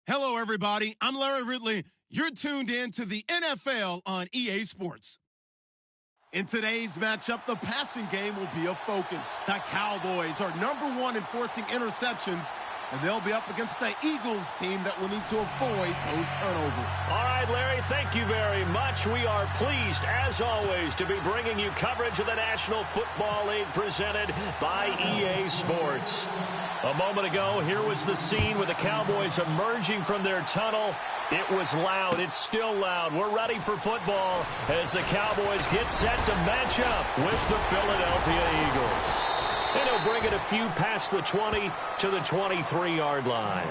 Hello, everybody. I'm Larry Ridley. You're tuned in to the NFL on EA Sports. In today's matchup, the passing game will be a focus. The Cowboys are #1 in forcing interceptions, and they'll be up against the Eagles team that will need to avoid those turnovers. All right, Larry, thank you very much. We are pleased, as always, to be bringing you coverage of the National Football League presented by EA Sports. A moment ago, here was the scene with the Cowboys emerging from their tunnel. It was loud. It's still loud. We're ready for football as the Cowboys get set to match up with the Philadelphia Eagles. And he'll bring it a few past the 20 to the 23-yard line.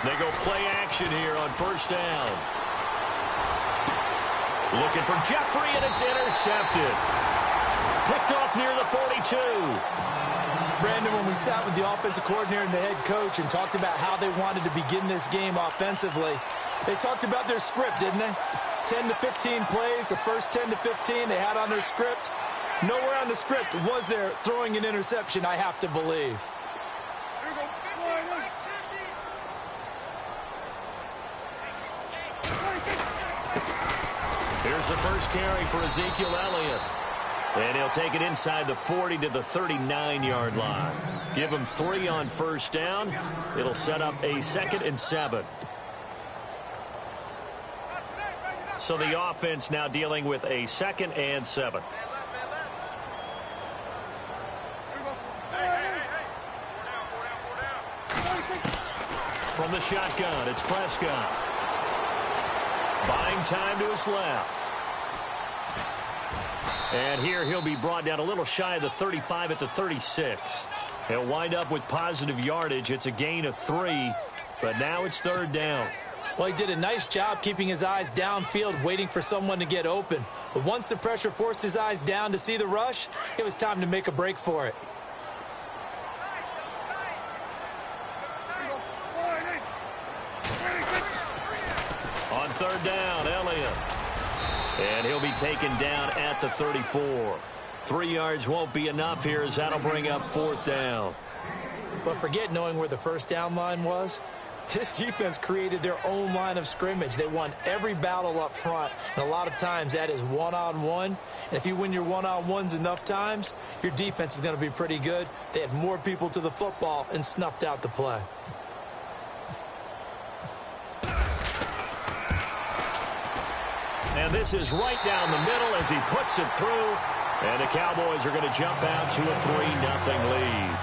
They go play action here on first down. Looking for Jeffrey, and it's intercepted. Picked off near the 42. Brandon, when we sat with the offensive coordinator and the head coach and talked about how they wanted to begin this game offensively, they talked about their script, didn't they? 10 to 15 plays, the first 10 to 15 they had on their script. Nowhere on the script was there throwing an interception, I have to believe. Here's the first carry for Ezekiel Elliott. And he'll take it inside the 40 to the 39-yard line. Give him 3 on first down. It'll set up a 2nd and 7. So the offense now dealing with a 2nd and 7. From the shotgun, it's Prescott. Buying time to his left. And here he'll be brought down a little shy of the 35 at the 36. He'll wind up with positive yardage. It's a gain of 3, but now it's 3rd down. Well, he did a nice job keeping his eyes downfield, waiting for someone to get open. But once the pressure forced his eyes down to see the rush, it was time to make a break for it. On 3rd down, Elliott. And he'll be taken down at the 34. 3 yards won't be enough here as that'll bring up 4th down. But forget knowing where the first down line was. This defense created their own line of scrimmage. They won every battle up front. And a lot of times that is one-on-one. And if you win your one-on-ones enough times, your defense is going to be pretty good. They had more people to the football and snuffed out the play. And this is right down the middle as he puts it through. And the Cowboys are going to jump out to a 3-0 lead.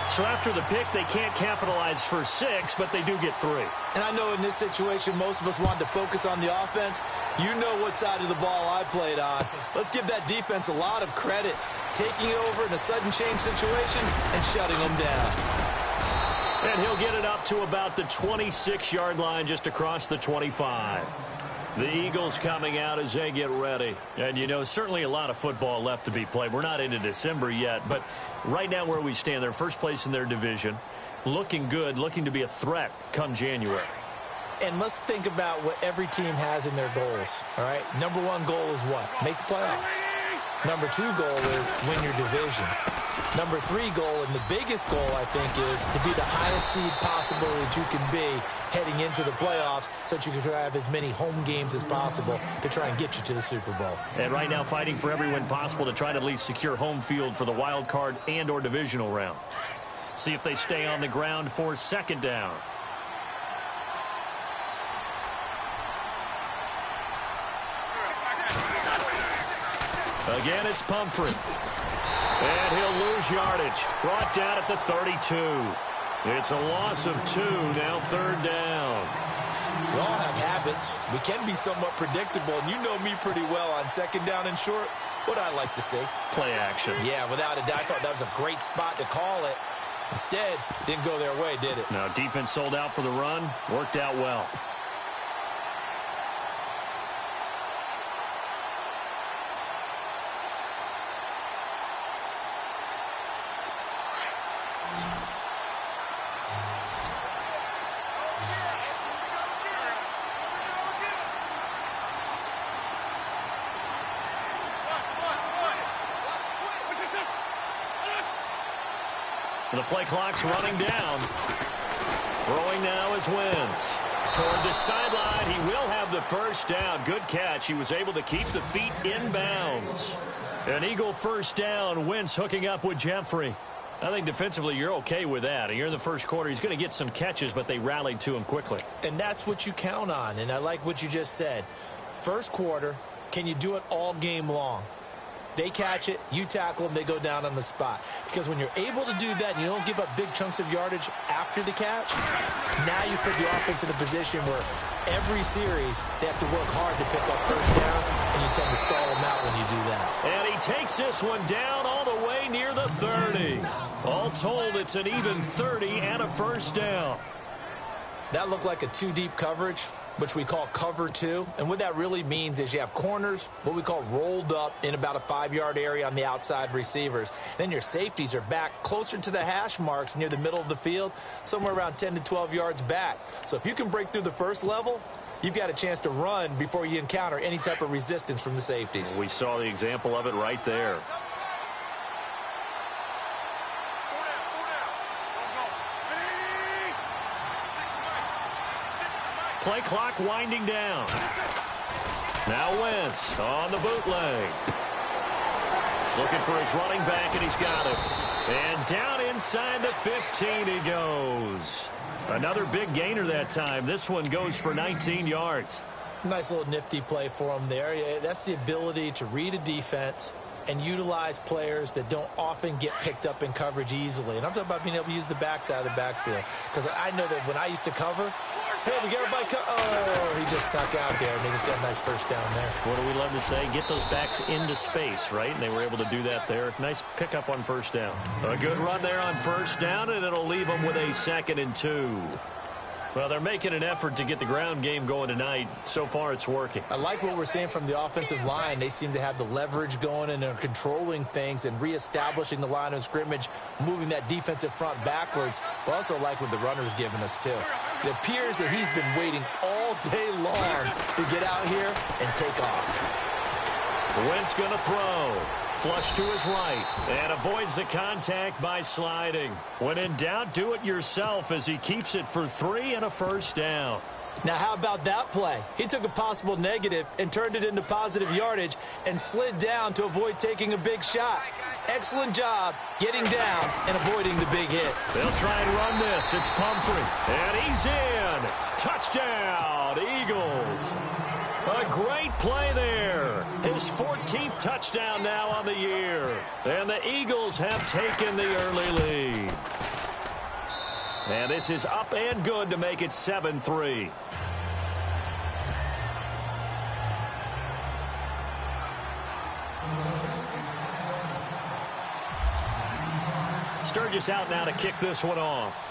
So after the pick, they can't capitalize for 6, but they do get 3. And I know in this situation, most of us wanted to focus on the offense. You know what side of the ball I played on. Let's give that defense a lot of credit. Taking it over in a sudden change situation and shutting them down. And he'll get it up to about the 26-yard line just across the 25. The Eagles coming out as they get ready. And, you know, certainly a lot of football left to be played. We're not into December yet, but right now where we stand, they're first place in their division. Looking good, looking to be a threat come January. And let's think about what every team has in their goals, all right? Number 1 goal is what? Make the playoffs. Number 2 goal is win your division. Number 3 goal, and the biggest goal, I think, is to be the highest seed possible that you can be heading into the playoffs so that you can have as many home games as possible to try and get you to the Super Bowl. And right now fighting for every win possible to try to at least secure home field for the wild card and or divisional round. See if they stay on the ground for 2nd down. Again, it's Pumphrey. And he'll lose yardage. Brought down at the 32. It's a loss of 2, now 3rd down. We all have habits. We can be somewhat predictable, and you know me pretty well on 2nd down and short. What I like to see. Play action. Yeah, without a doubt. I thought that was a great spot to call it. Instead, didn't go their way, did it? Now, defense sold out for the run. Worked out well. The play clock's running down. Throwing now is Wentz. Toward the sideline, he will have the first down. Good catch. He was able to keep the feet in bounds. An Eagle first down. Wentz hooking up with Jeffrey. I think defensively you're okay with that. Here in the first quarter, he's going to get some catches, but they rallied to him quickly. And that's what you count on, and I like what you just said. First quarter, can you do it all game long? They catch it, you tackle them, they go down on the spot. Because when you're able to do that and you don't give up big chunks of yardage after the catch, now you put the offense in a position where every series they have to work hard to pick up first downs, and you tend to stall them out when you do that. And he takes this one down all the way near the 30. All told, it's an even 30 and a first down. That looked like a two-deep coverage, which we call cover two. And what that really means is you have corners, what we call rolled up in about a 5-yard area on the outside receivers. Then your safeties are back closer to the hash marks near the middle of the field, somewhere around 10 to 12 yards back. So if you can break through the first level, you've got a chance to run before you encounter any type of resistance from the safeties. We saw the example of it right there. Play clock winding down. Now Wentz on the bootleg. Looking for his running back, and he's got him. And down inside the 15 he goes. Another big gainer that time. This one goes for 19 yards. Nice little nifty play for him there. That's the ability to read a defense and utilize players that don't often get picked up in coverage easily. And I'm talking about being able to use the backside of the backfield. Because I know that when I used to cover, hey, we got everybody oh, he just snuck out there, and they just got a nice first down there. What do we love to say? Get those backs into space, right? And they were able to do that there. Nice pickup on first down. A good run there on first down, and it'll leave them with a 2nd and 2. Well, they're making an effort to get the ground game going tonight. So far, it's working. I like what we're seeing from the offensive line. They seem to have the leverage going, and they're controlling things and reestablishing the line of scrimmage, moving that defensive front backwards. But also like what the runner's giving us, too. It appears that he's been waiting all day long to get out here and take off. Wentz going to throw. Flush to his right and avoids the contact by sliding. When in doubt, do it yourself as he keeps it for 3 and a first down. Now, how about that play? He took a possible negative and turned it into positive yardage and slid down to avoid taking a big shot. Excellent job getting down and avoiding the big hit. They'll try and run this. It's Pumphrey. And he's in. Touchdown, Eagles. A great play there. His 14th touchdown now on the year. And the Eagles have taken the early lead. And this is up and good to make it 7-3. Sturgis out now to kick this one off.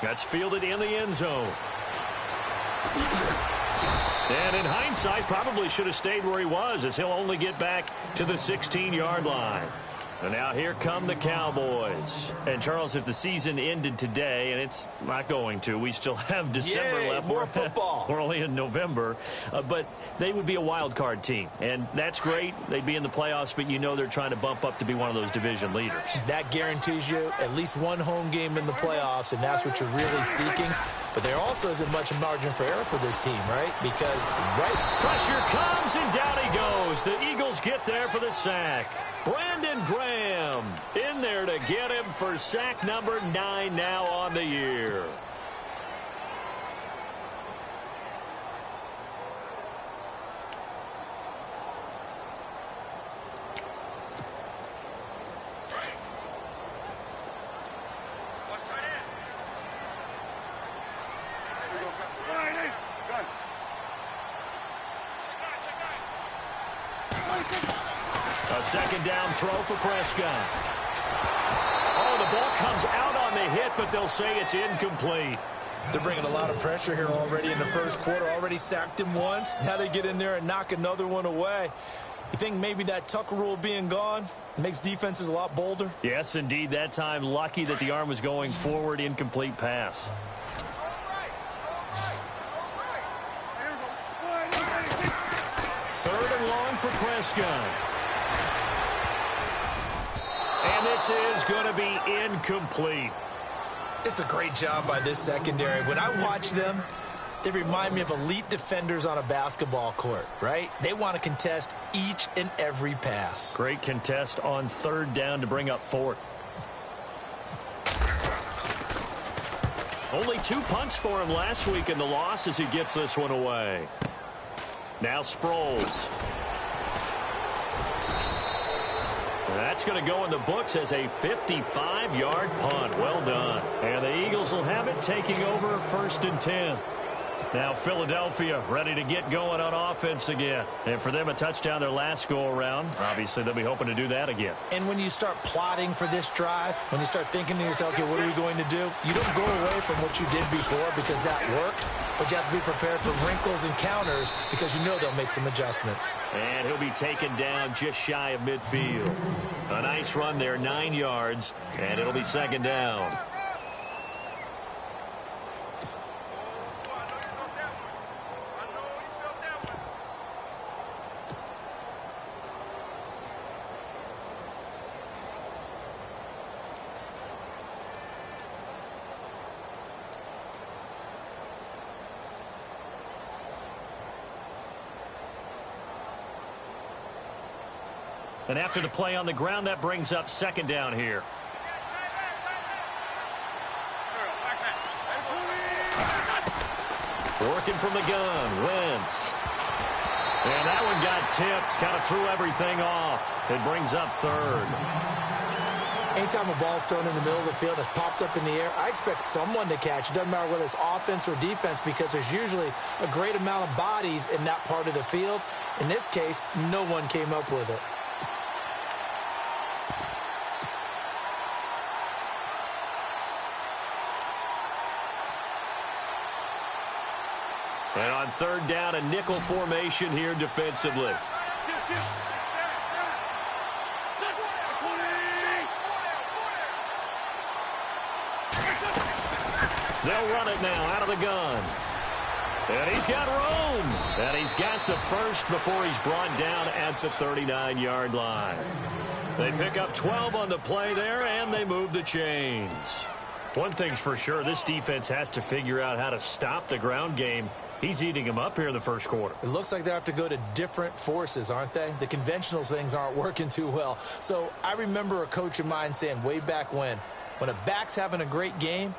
That's fielded in the end zone. And in hindsight, probably should have stayed where he was, as he'll only get back to the 16-yard line. And now here come the Cowboys. And, Charles, if the season ended today, and it's not going to, we still have December left. More football. We're only in November. But they would be a wild card team. And that's great. They'd be in the playoffs, but you know they're trying to bump up to be one of those division leaders. That guarantees you at least one home game in the playoffs, and that's what you're really seeking. But there also isn't much margin for error for this team, right? Because pressure comes, and down he goes. The Eagles get there for the sack. Brandon Graham in there to get him for sack number 9 now on the year. A second down throw for Prescott. Oh, the ball comes out on the hit, but they'll say it's incomplete. They're bringing a lot of pressure here already in the first quarter. Already sacked him once. Now they get in there and knock another one away. You think maybe that Tucker rule being gone makes defenses a lot bolder? Yes, indeed. That time, lucky that the arm was going forward. Incomplete pass. Third and long for Prescott. And this is going to be incomplete. It's a great job by this secondary. When I watch them, they remind me of elite defenders on a basketball court, right? They want to contest each and every pass. Great contest on third down to bring up fourth. Only 2 punts for him last week in the loss as he gets this one away. Now Sproles. That's going to go in the books as a 55-yard punt. Well done. And the Eagles will have it, taking over 1st and 10. Now Philadelphia ready to get going on offense again. And for them, a touchdown their last go-around. Obviously, they'll be hoping to do that again. And when you start plotting for this drive, when you start thinking to yourself, okay, what are we going to do? You don't go away from what you did before because that worked. But you have to be prepared for wrinkles and counters because you know they'll make some adjustments. And he'll be taken down just shy of midfield. A nice run there, 9 yards, and it'll be 2nd down. And after the play on the ground, that brings up 2nd down here. Working from the gun, Wentz. And that one got tipped, kind of threw everything off. It brings up 3rd. Anytime a ball's thrown in the middle of the field that's popped up in the air, I expect someone to catch. It doesn't matter whether it's offense or defense because there's usually a great amount of bodies in that part of the field. In this case, no one came up with it. And on 3rd down, a nickel formation here defensively. They'll run it now out of the gun. And he's got room. And he's got the first before he's brought down at the 39-yard line. They pick up 12 on the play there, and they move the chains. One thing's for sure, this defense has to figure out how to stop the ground game. He's eating them up here in the first quarter. It looks like they have to go to different forces, aren't they? The conventional things aren't working too well. So I remember a coach of mine saying way back when a back's having a great game,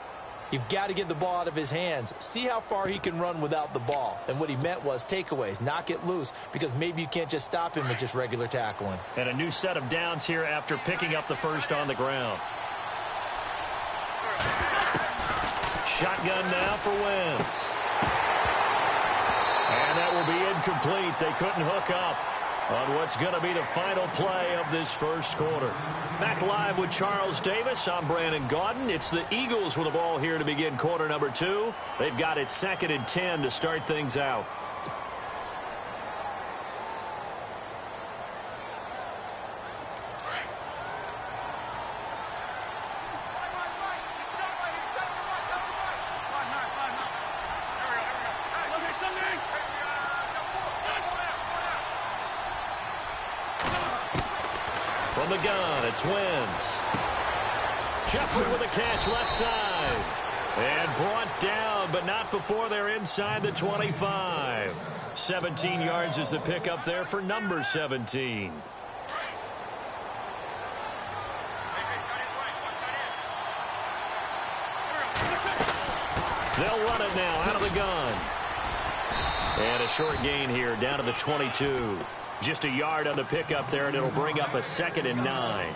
you've got to get the ball out of his hands. See how far he can run without the ball. And what he meant was takeaways, knock it loose, because maybe you can't just stop him with just regular tackling. And a new set of downs here after picking up the first on the ground. Shotgun now for Wentz. And that will be incomplete. They couldn't hook up on what's going to be the final play of this first quarter. Back live with Charles Davis. I'm Brandon Gaudin. It's the Eagles with the ball here to begin quarter number 2. They've got it 2nd and 10 to start things out. From the gun, it's Wentz. Jeffrey with a catch left side. And brought down, but not before they're inside the 25. 17 yards is the pickup there for number 17. They'll run it now out of the gun. And a short gain here down to the 22. Just a yard on the pickup there, and it'll bring up a 2nd and 9.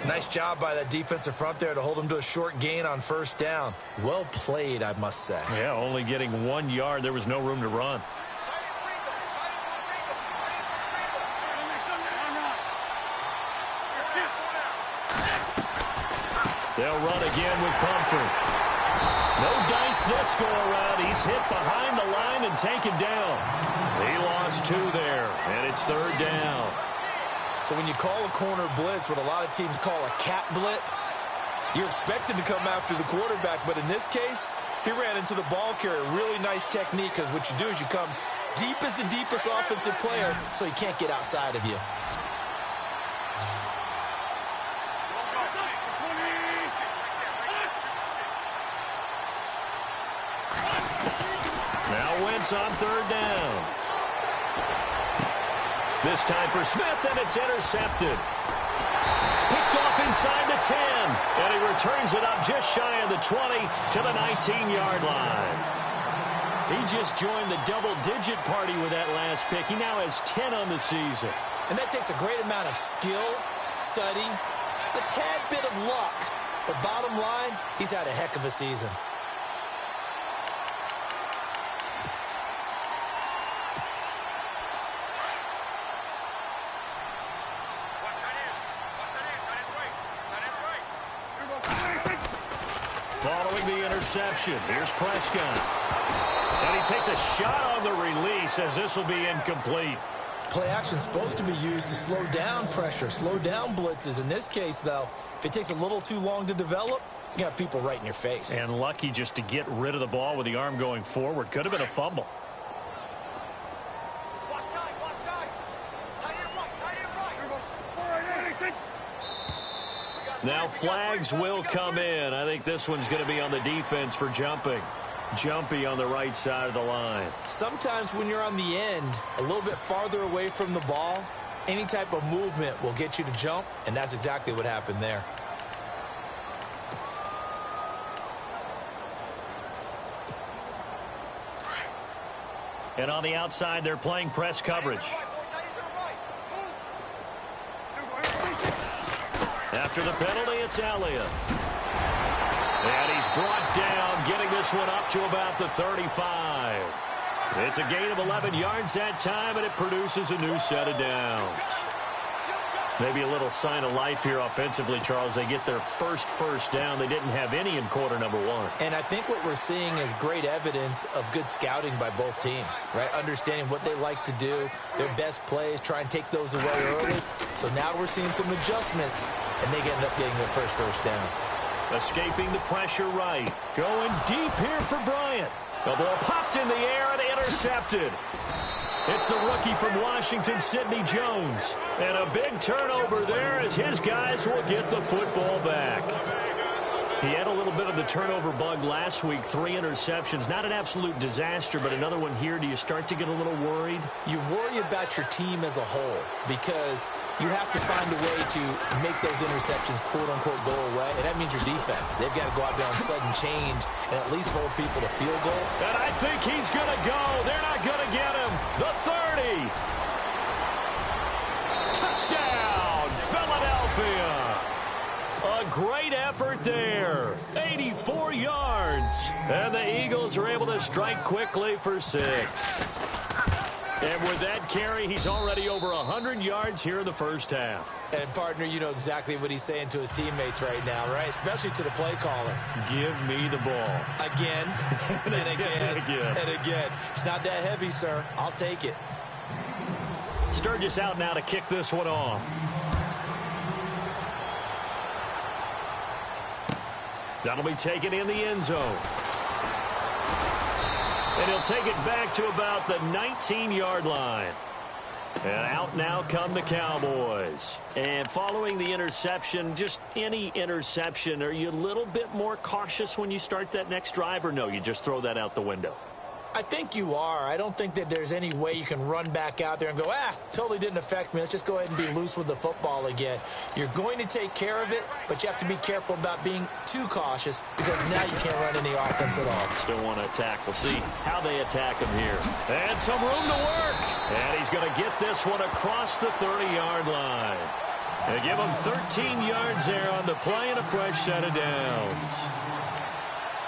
Nice job by that defensive front there to hold him to a short gain on 1st down. Well played, I must say. Yeah, only getting 1 yard. There was no room to run. They'll run again with Comfort. No dice this go-around. He's hit behind the line and taken down. He lost 2 there, and it's 3rd down. So when you call a corner blitz, what a lot of teams call a cat blitz, you're expected to come after the quarterback. But in this case, he ran into the ball carrier. Really nice technique, because what you do is you come deep as the deepest offensive player, so he can't get outside of you. Now Wentz on 3rd down. This time for Smith, and it's intercepted. Picked off inside the 10, and he returns it up just shy of the 20 to the 19-yard line. He just joined the double-digit party with that last pick. He now has 10 on the season. And that takes a great amount of skill, study, a tad bit of luck. But bottom line, he's had a heck of a season. Following the interception, here's Prescott. And he takes a shot on the release, as this will be incomplete. Play action supposed to be used to slow down pressure, slow down blitzes. In this case, though, if it takes a little too long to develop, you got people right in your face. And lucky just to get rid of the ball with the arm going forward. Could have been a fumble. Now flags will come in. I think this one's going to be on the defense for jumping. Jumpy on the right side of the line. Sometimes when you're on the end, a little bit farther away from the ball, any type of movement will get you to jump, and that's exactly what happened there. And on the outside, they're playing press coverage. After the penalty, it's Elliott. And he's brought down, getting this one up to about the 35. It's a gain of 11 yards that time, and it produces a new set of downs. Maybe a little sign of life here offensively, Charles. They get their first down. They didn't have any in quarter number 1. And I think what we're seeing is great evidence of good scouting by both teams, right? Understanding what they like to do, their best plays, try and take those away early. So now we're seeing some adjustments, and they end up getting their first down. Escaping the pressure right. Going deep here for Bryant. The ball popped in the air and intercepted. It's the rookie from Washington, Sidney Jones. And a big turnover there as his guys will get the football back. He had a little bit of the turnover bug last week, 3 interceptions. Not an absolute disaster, but another one here. Do you start to get a little worried? You worry about your team as a whole because you have to find a way to make those interceptions, quote-unquote, go away. And that means your defense. They've got to go out there on sudden change and at least hold people to field goal. And I think he's going to go. They're not going to get him. The 30. Touchdown, Philadelphia. A great effort there. 84 yards. And the Eagles are able to strike quickly for 6. And with that carry, he's already over 100 yards here in the first half. And, partner, you know exactly what he's saying to his teammates right now, right? Especially to the play caller. Give me the ball. Again, and again, and again. It's not that heavy, sir. I'll take it. Sturgis out now to kick this one off. That'll be taken in the end zone. And he'll take it back to about the 19-yard line. And out now come the Cowboys. And following the interception, just any interception, are you a little bit more cautious when you start that next drive, or no, you just throw that out the window? I think you are. I don't think that there's any way you can run back out there and go, totally didn't affect me. Let's just go ahead and be loose with the football again. You're going to take care of it, but you have to be careful about being too cautious because now you can't run any offense at all. Still want to attack. We'll see how they attack him here. And some room to work. And he's going to get this one across the 30-yard line. They give him 13 yards there on the play and a fresh set of downs.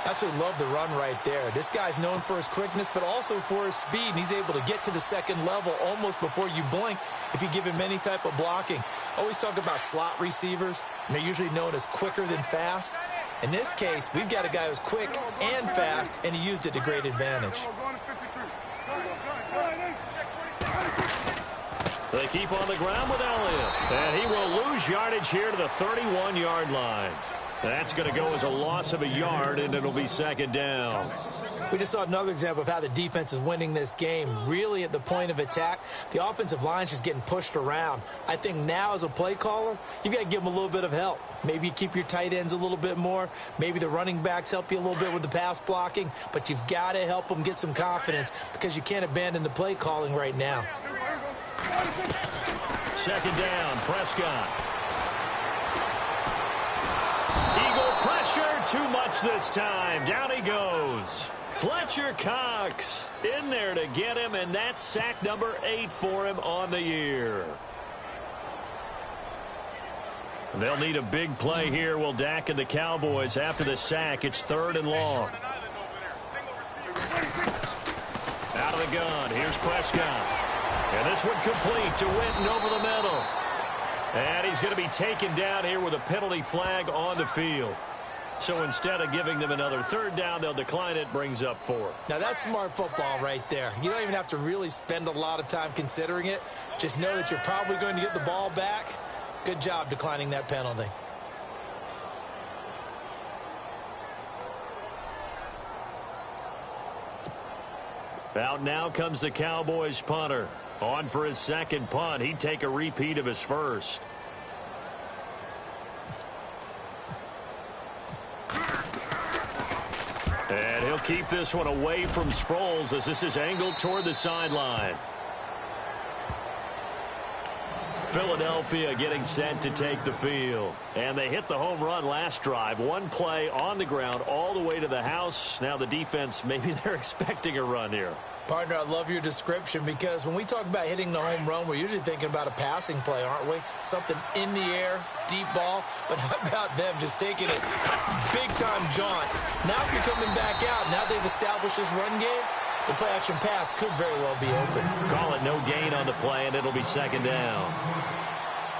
Absolutely love the run right there. This guy's known for his quickness, but also for his speed. And he's able to get to the second level almost before you blink if you give him any type of blocking. Always talk about slot receivers, and they're usually known as quicker than fast. In this case, we've got a guy who's quick and fast, and he used it to great advantage. They keep on the ground with Elliott, and he will lose yardage here to the 31-yard line. That's going to go as a loss of a yard, and it'll be second down. We just saw another example of how the defense is winning this game. Really at the point of attack, the offensive line is just getting pushed around. I think now as a play caller, you've got to give them a little bit of help. Maybe you keep your tight ends a little bit more. Maybe the running backs help you a little bit with the pass blocking. But you've got to help them get some confidence because you can't abandon the play calling right now. Second down, Prescott. Eagle pressure, too much this time. Down he goes. Fletcher Cox in there to get him, and that's sack number 8 for him on the year. They'll need a big play here, will Dak and the Cowboys. After the sack, it's 3rd and long. Out of the gun, here's Prescott. And this one complete to Winton over the middle. And he's going to be taken down here with a penalty flag on the field. So instead of giving them another 3rd down, they'll decline it, brings up 4. Now that's smart football right there. You don't even have to really spend a lot of time considering it. Just know that you're probably going to get the ball back. Good job declining that penalty. Out now comes the Cowboys punter. On for his second punt. He'd take a repeat of his first. And he'll keep this one away from Sproles as this is angled toward the sideline. Philadelphia getting set to take the field. And they hit the home run last drive. One play on the ground all the way to the house. Now the defense, maybe they're expecting a run here. Partner, I love your description because when we talk about hitting the home run, we're usually thinking about a passing play, aren't we? Something in the air, deep ball. But how about them just taking it big-time jaunt? Now if you're coming back out, now they've established this run game, the play-action pass could very well be open. Call it no gain on the play, and it'll be second down.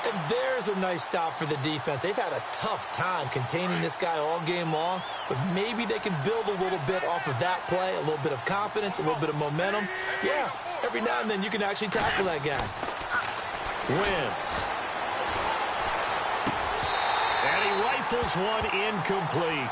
And there's a nice stop for the defense. They've had a tough time containing this guy all game long, but maybe they can build a little bit off of that play, a little bit of confidence, a little bit of momentum. Yeah, every now and then you can actually tackle that guy. Wentz. And he rifles one incomplete.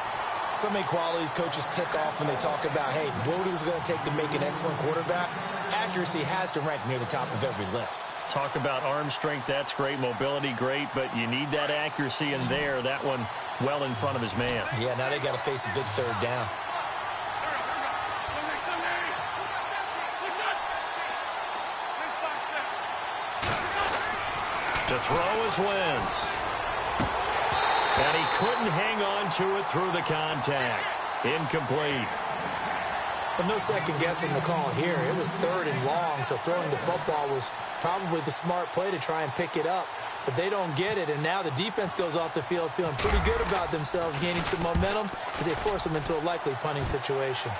So many qualities coaches tick off when they talk about, hey, what is it going to take to make an excellent quarterback? Accuracy has to rank near the top of every list. Talk about arm strength, that's great. Mobility, great, but you need that accuracy in there. That one well in front of his man. Yeah, now they got to face a big 3rd down. To throw is Wentz. And he couldn't hang on to it through the contact. Incomplete. But no second guessing the call here. It was 3rd and long, so throwing the football was probably the smart play to try and pick it up. But they don't get it, and now the defense goes off the field feeling pretty good about themselves, gaining some momentum as they force them into a likely punting situation.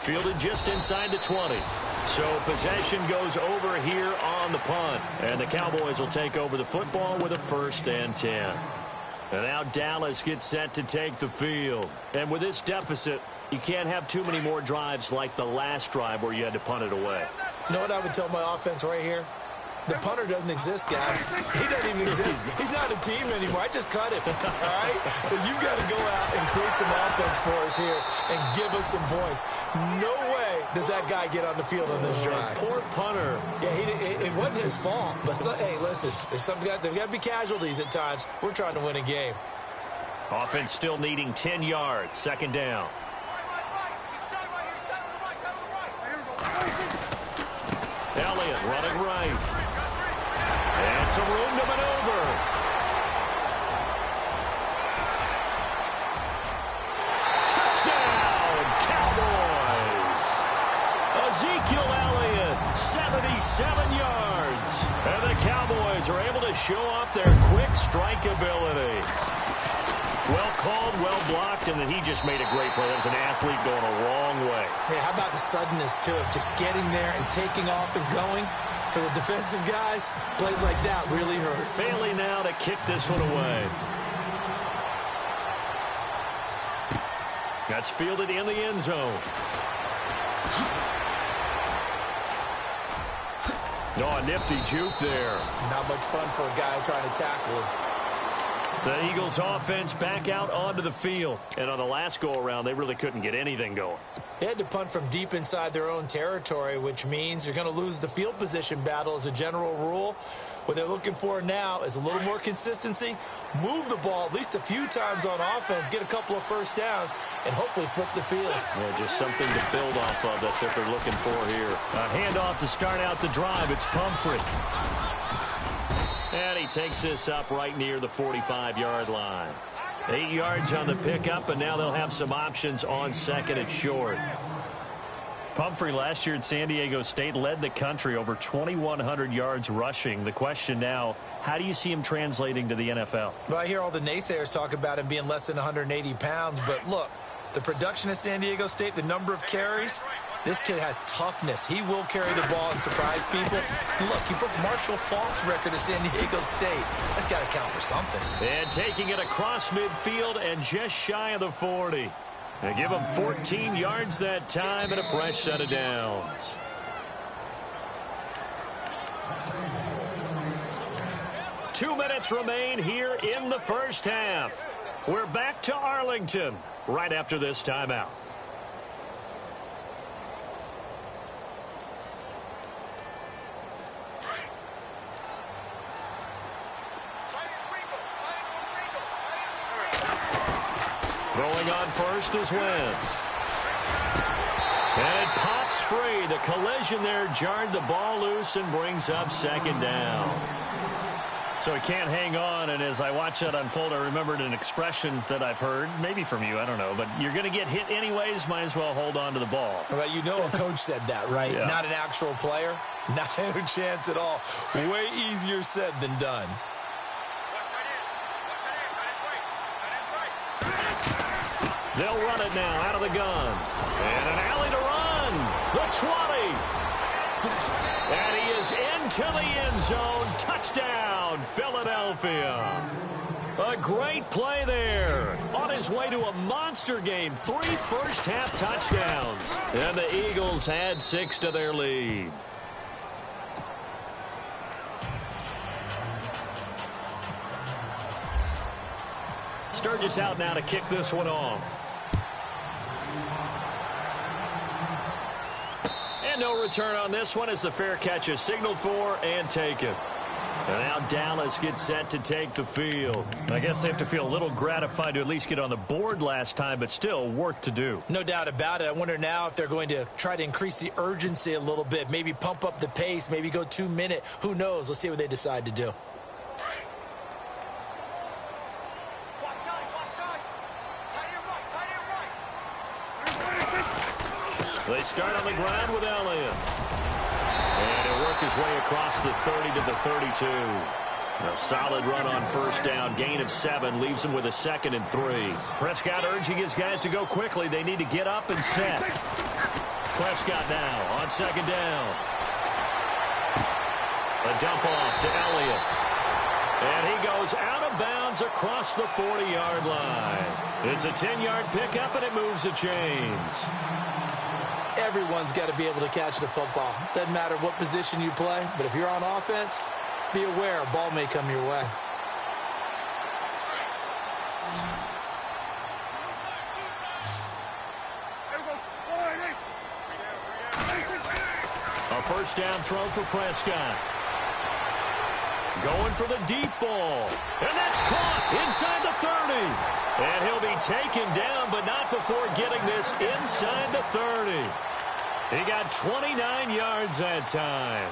Fielded just inside the 20. So possession goes over here on the punt. And the Cowboys will take over the football with a 1st and 10. And now Dallas gets set to take the field. And with this deficit, you can't have too many more drives like the last drive where you had to punt it away. You know what I would tell my offense right here? The punter doesn't exist, guys. He doesn't even exist. He's not a team anymore. I just cut him. All right? So you've got to go out and create some offense for us here and give us some points. No way does that guy get on the field on this drive. Poor punter. Yeah, it wasn't his fault. But, hey, listen, there's got to be casualties at times. We're trying to win a game. Offense still needing 10 yards. Second down. Elliott running right. And some room to maneuver. Touchdown, Cowboys. Ezekiel Elliott, 77 yards. And the Cowboys are able to show off their quick strike ability. Well called, well blocked, and then he just made a great play. That was an athlete going a long way. Yeah, how about the suddenness, too, of just getting there and taking off and going? For the defensive guys, plays like that really hurt. Bailey now to kick this one away. That's fielded in the end zone. Oh, a nifty juke there. Not much fun for a guy trying to tackle him. The Eagles offense back out onto the field. And on the last go-around, they really couldn't get anything going. They had to punt from deep inside their own territory, which means you're going to lose the field position battle as a general rule. What they're looking for now is a little more consistency, move the ball at least a few times on offense, get a couple of first downs, and hopefully flip the field. Yeah, just something to build off of. That's what they're looking for here. A handoff to start out the drive. It's Pumphrey. And he takes this up right near the 45-yard line. 8 yards on the pickup, and now they'll have some options on second and short. Pumphrey last year at San Diego State led the country over 2,100 yards rushing. The question now, how do you see him translating to the NFL? Well, I hear all the naysayers talk about him being less than 180 pounds, but look, the production at San Diego State, the number of carries, this kid has toughness. He will carry the ball and surprise people. And look, he broke Marshall Faulk's record at San Diego State. That's got to count for something. And taking it across midfield and just shy of the 40. They give him 14 yards that time and a fresh set of downs. Two minutes remain here in the first half. We're back to Arlington right after this timeout. Throwing on first is Wentz. And it pops free. The collision there jarred the ball loose and brings up second down. So he can't hang on, and as I watch that unfold, I remembered an expression that I've heard, maybe from you, I don't know, but you're going to get hit anyways, might as well hold on to the ball. Well, you know a coach said that, right? Yeah. Not an actual player. Not a chance at all. Way easier said than done. They'll run it now out of the gun. And an alley to run. The 20. And he is into the end zone. Touchdown, Philadelphia. A great play there. On his way to a monster game. 3 first-half touchdowns. And the Eagles add 6 to their lead. Sturgis out now to kick this one off. And no return on this one as the fair catch is signaled for and taken. And now Dallas gets set to take the field. I guess they have to feel a little gratified to at least get on the board last time, but still work to do. No doubt about it. I wonder now if they're going to try to increase the urgency a little bit, maybe pump up the pace, maybe go 2-minute. Who knows? Let's see what they decide to do. They start on the ground with Elliott. And he'll work his way across the 30 to the 32. A solid run on first down. Gain of 7 leaves him with a 2nd and 3. Prescott urging his guys to go quickly. They need to get up and set. Prescott now on 2nd down. A dump off to Elliott. And he goes out of bounds across the 40-yard line. It's a 10-yard pickup, and it moves the chains. Everyone's got to be able to catch the football. Doesn't matter what position you play, but if you're on offense, be aware a ball may come your way. A first down throw for Prescott. Going for the deep ball. And that's caught inside the 30. And he'll be taken down, but not before getting this inside the 30. He got 29 yards that time.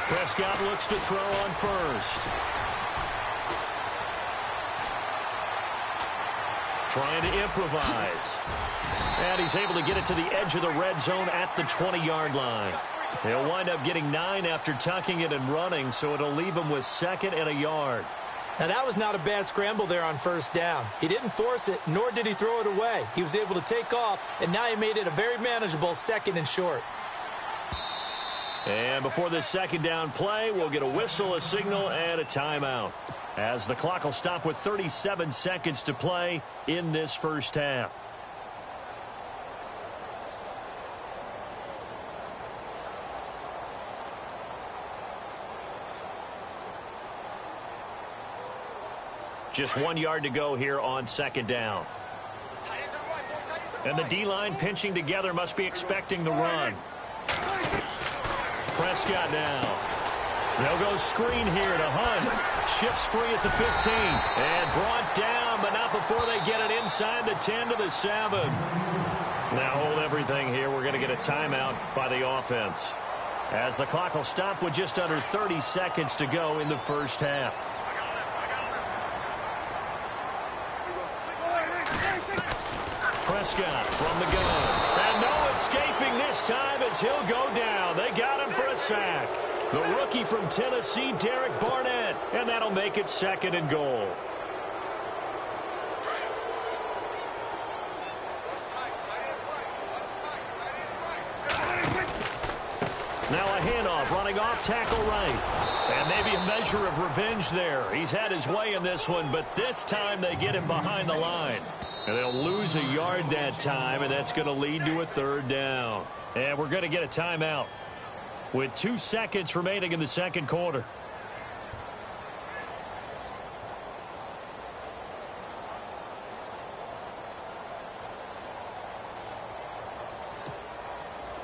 Prescott looks to throw on first. trying to improvise. And he's able to get it to the edge of the red zone at the 20-yard line. He'll wind up getting 9 after tucking it and running, so it'll leave him with 2nd and a yard. Now, that was not a bad scramble there on 1st down. He didn't force it, nor did he throw it away. He was able to take off, and now he made it a very manageable 2nd and short. And before this 2nd down play, we'll get a whistle, a signal, and a timeout, as the clock will stop with 37 seconds to play in this first half. Just 1 yard to go here on 2nd down. And the D-line pinching together, must be expecting the run. Prescott now. They'll go screen here to Hunt. Shifts free at the 15. And brought down, but not before they get it inside the 10 to the 7. Now hold everything here. We're going to get a timeout by the offense, as the clock will stop with just under 30 seconds to go in the first half. Prescott from the gun. And no escaping this time as he'll go down. They got him for a sack. The rookie from Tennessee, Derek Barnett. And that'll make it 2nd and goal. Now a handoff running off tackle right. And maybe a measure of revenge there. He's had his way in this one, but this time they get him behind the line. And they'll lose a yard that time, and that's going to lead to a 3rd down. And we're going to get a timeout with 2 seconds remaining in the 2nd quarter.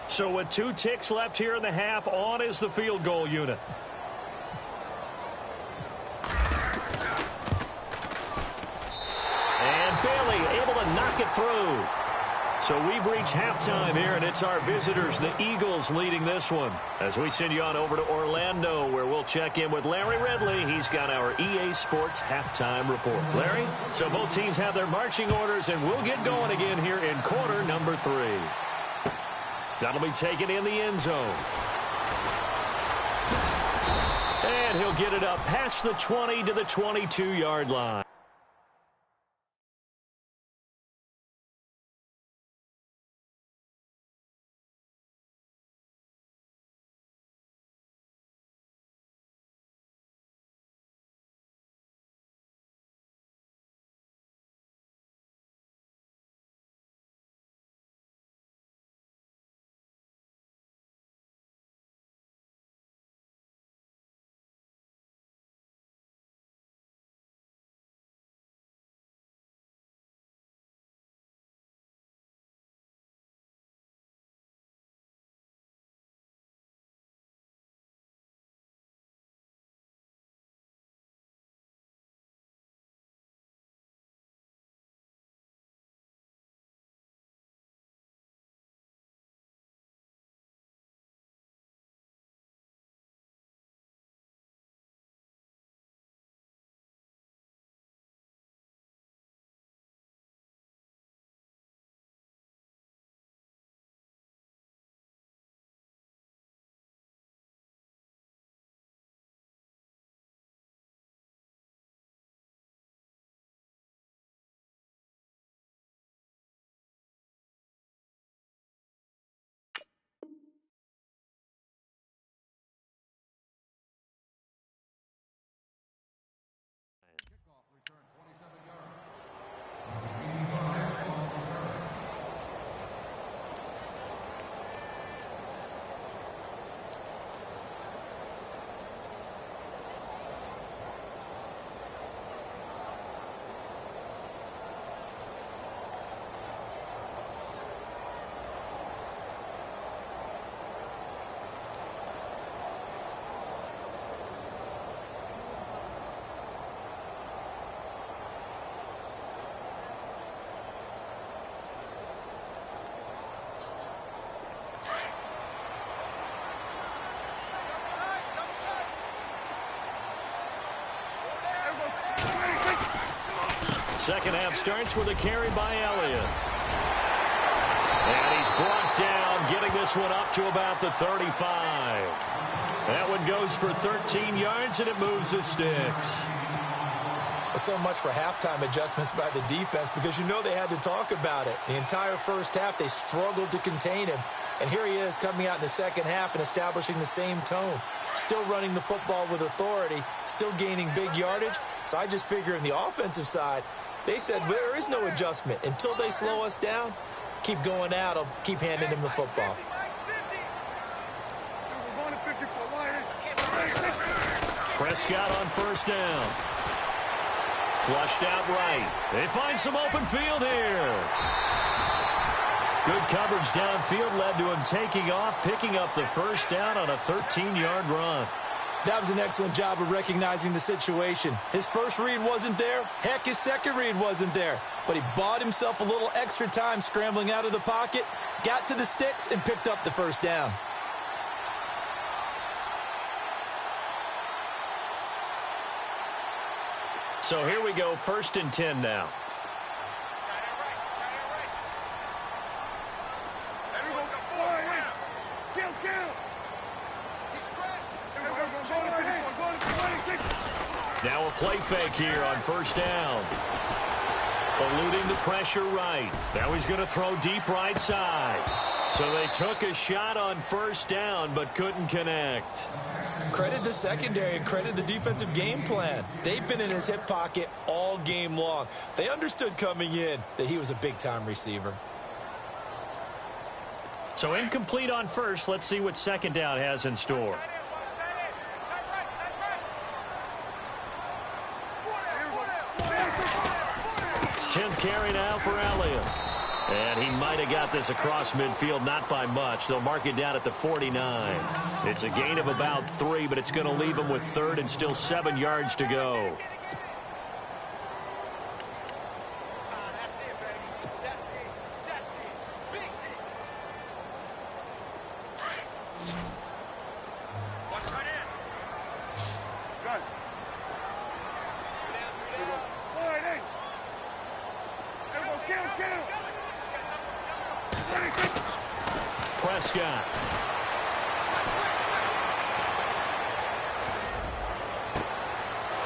So with 2 ticks left here in the half, on is the field goal unit. Knock it through. So we've reached halftime here, and it's our visitors, the Eagles, leading this one, as we send you on over to Orlando, where we'll check in with Larry Ridley. He's got our EA Sports halftime report. Larry, so both teams have their marching orders, and we'll get going again here in quarter number 3. That'll be taken in the end zone. And he'll get it up past the 20 to the 22-yard line. second half starts with a carry by Elliott. And he's brought down, getting this one up to about the 35. That one goes for 13 yards, and it moves the sticks. So much for halftime adjustments by the defense, because you know they had to talk about it. The entire first half, they struggled to contain him. And here he is coming out in the second half and establishing the same tone. Still running the football with authority, still gaining big yardage. So I just figure in the offensive side, they said there is no adjustment. Until they slow us down, keep going at them, keep handing him the football. Prescott on first down. Flushed out right. They find some open field here. Good coverage downfield led to him taking off, picking up the first down on a 13-yard run. That was an excellent job of recognizing the situation. His first read wasn't there. Heck, his second read wasn't there. But he bought himself a little extra time scrambling out of the pocket, got to the sticks, and picked up the first down. So here we go, 1st and 10 now. Now a play fake here on first down. Eluding the pressure right. Now he's going to throw deep right side. So they took a shot on first down but couldn't connect. Credit the secondary and credit the defensive game plan. They've been in his hip pocket all game long. They understood coming in that he was a big-time receiver. So incomplete on first. Let's see what second down has in store. Tenth carry now for Elliott. And he might have got this across midfield, not by much. They'll mark it down at the 49. It's a gain of about 3, but it's going to leave him with 3rd and still 7 yards to go. Prescott.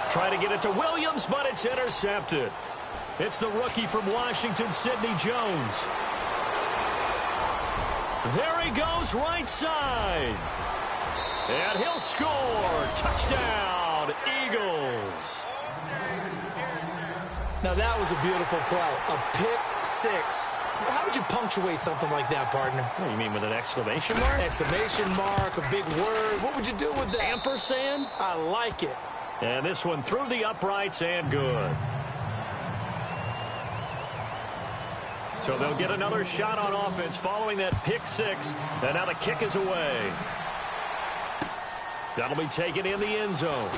Trying to get it to Williams, but it's intercepted. It's the rookie from Washington, Sidney Jones. There he goes, right side. And he'll score. Touchdown, Eagles. Now that was a beautiful play. A pick six. How would you punctuate something like that, partner? What do you mean, with an exclamation mark? Exclamation mark, a big word. What would you do with that? Ampersand? I like it. And this one through the uprights and good. So they'll get another shot on offense following that pick six. And now the kick is away. That'll be taken in the end zone.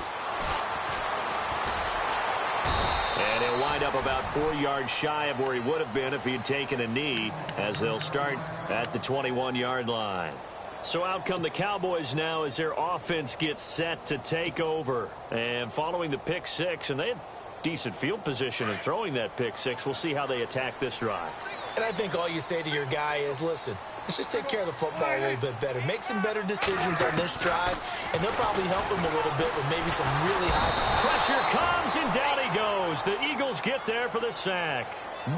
And he'll wind up about 4 yards shy of where he would have been if he had taken a knee, as they'll start at the 21-yard line. So out come the Cowboys now as their offense gets set to take over. And following the pick six, and they had decent field position in throwing that pick six. We'll see how they attack this drive. And I think all you say to your guy is, listen, let's just take care of the football a little bit better. Make some better decisions on this drive, and they'll probably help him a little bit with maybe some really high. Pressure comes, and down he goes. The Eagles get there for the sack.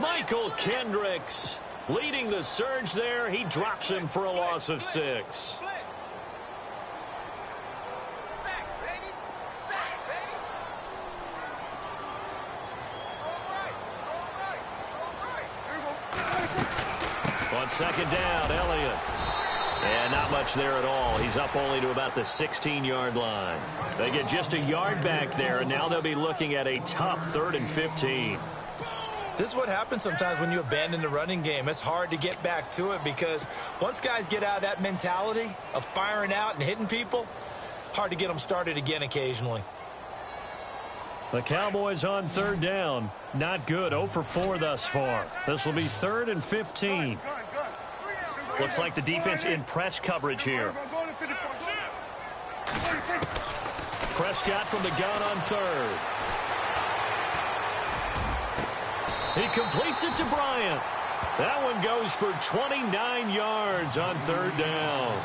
Michael Kendricks leading the surge there. He drops him for a loss of 6. On second down, Elliott. And not much there at all. He's up only to about the 16-yard line. They get just a yard back there, and now they'll be looking at a tough 3rd and 15. This is what happens sometimes when you abandon the running game. It's hard to get back to it because once guys get out of that mentality of firing out and hitting people, hard to get them started again occasionally. The Cowboys on 3rd down. Not good. 0 for 4 thus far. This will be 3rd and 15. Looks like the defense in press coverage here. Prescott from the gun on 3rd. He completes it to Bryant. That one goes for 29 yards on third down.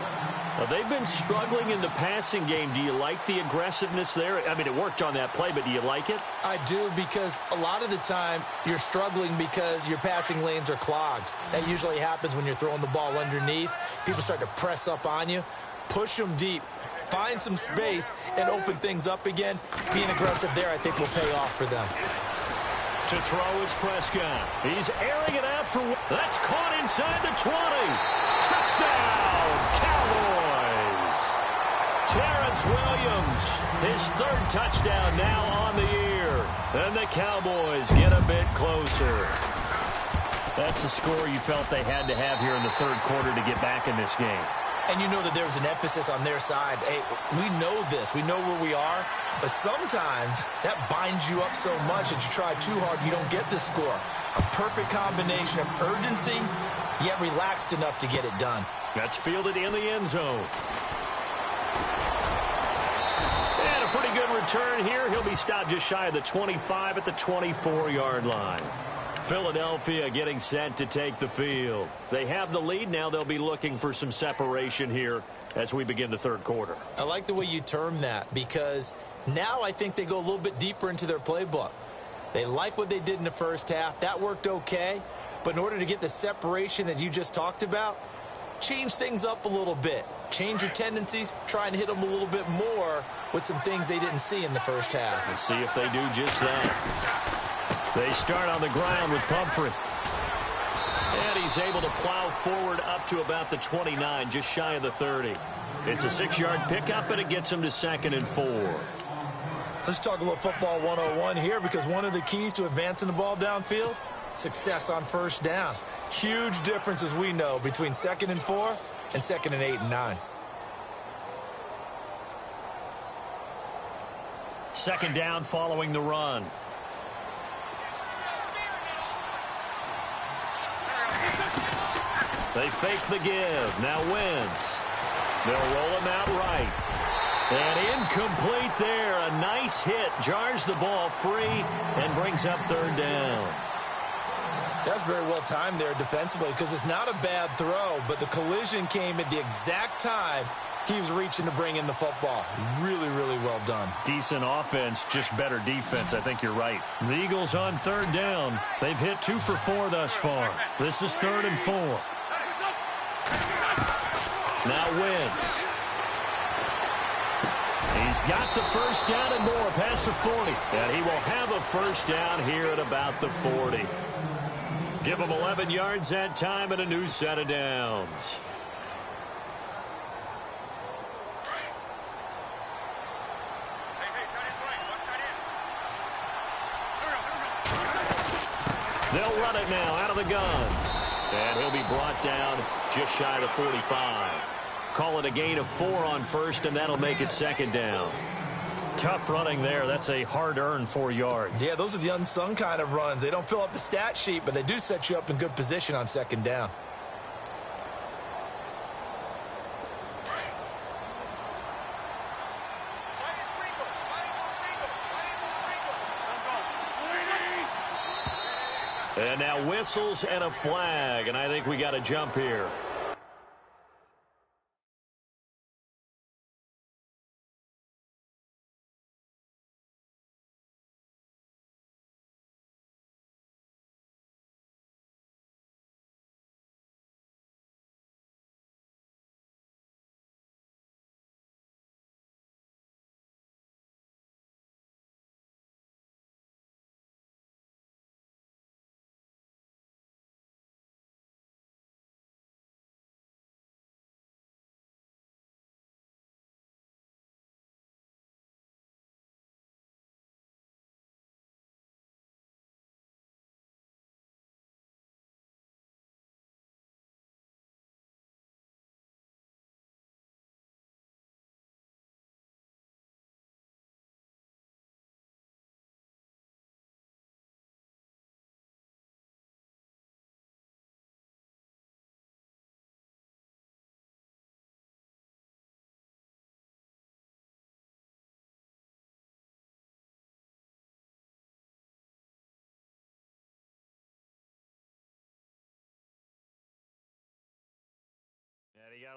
Well, they've been struggling in the passing game. Do you like the aggressiveness there? I mean, it worked on that play, but do you like it? I do, because a lot of the time you're struggling because your passing lanes are clogged. That usually happens when you're throwing the ball underneath. People start to press up on you. Push them deep. Find some space and open things up again. Being aggressive there, I think, will pay off for them. To throw is Prescott. He's airing it out for... That's caught inside the 20. Touchdown, Cowboys. Terrence Williams, his third touchdown now on the year. And the Cowboys get a bit closer. That's a score you felt they had to have here in the third quarter to get back in this game. And you know that there's an emphasis on their side. Hey, we know this. We know where we are. But sometimes that binds you up so much that you try too hard, you don't get the score. A perfect combination of urgency, yet relaxed enough to get it done. That's fielded in the end zone. And a pretty good return here. He'll be stopped just shy of the 25 at the 24-yard line. Philadelphia getting set to take the field. They have the lead. Now they'll be looking for some separation here as we begin the third quarter. I like the way you term that, because now I think they go a little bit deeper into their playbook. They like what they did in the first half. That worked okay. But in order to get the separation that you just talked about, change things up a little bit. Change your tendencies. Try and hit them a little bit more with some things they didn't see in the first half. Let's see if they do just that. They start on the ground with Pumphrey. And he's able to plow forward up to about the 29, just shy of the 30. It's a 6-yard pickup, and it gets him to 2nd and 4. Let's talk a little football 101 here, because one of the keys to advancing the ball downfield, success on first down. Huge difference, as we know, between 2nd and 4 and 2nd and 8 and 9. Second down following the run. They fake the give. Now Wentz. They'll roll him out right. And incomplete there. A nice hit. Jars the ball free and brings up third down. That's very well timed there defensively, because it's not a bad throw, but the collision came at the exact time he was reaching to bring in the football. Really, really well done. Decent offense, just better defense. I think you're right. The Eagles on third down. They've hit 2 for 4 thus far. This is 3rd and 4. Now Wentz. He's got the first down and more past the 40. And he will have a first down here at about the 40. Give him 11 yards that time and a new set of downs. They'll run it now out of the gun. And he'll be brought down just shy of the 45. Call it a gain of 4 on first, and that'll make it 2nd down. Tough running there. That's a hard-earned 4 yards. Yeah, those are the unsung kind of runs. They don't fill up the stat sheet, but they do set you up in good position on 2nd down. And now whistles and a flag, and I think we got a jump here.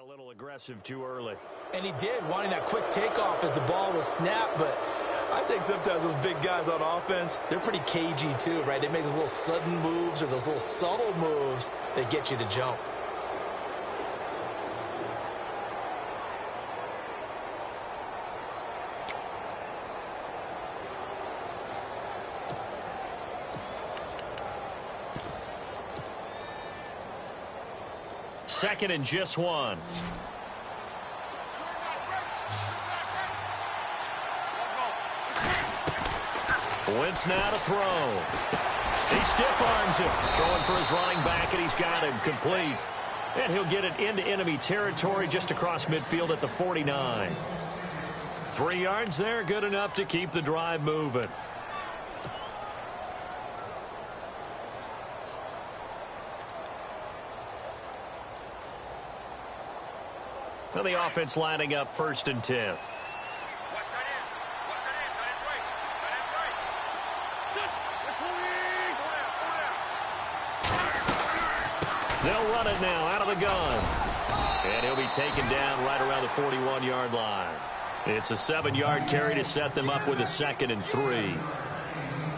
a little aggressive too early. And he did, wanting that quick takeoff as the ball was snapped. But I think sometimes those big guys on offense, they're pretty cagey too, right? They make those little sudden moves or those little subtle moves that get you to jump. Second and just one. Wentz now to throw. He stiff arms him. Throwing for his running back, and he's got him complete. And he'll get it into enemy territory just across midfield at the 49. 3 yards there, good enough to keep the drive moving. Now the offense lining up 1st and 10. They'll run it now out of the gun. And he'll be taken down right around the 41-yard line. It's a 7-yard carry to set them up with a 2nd and 3.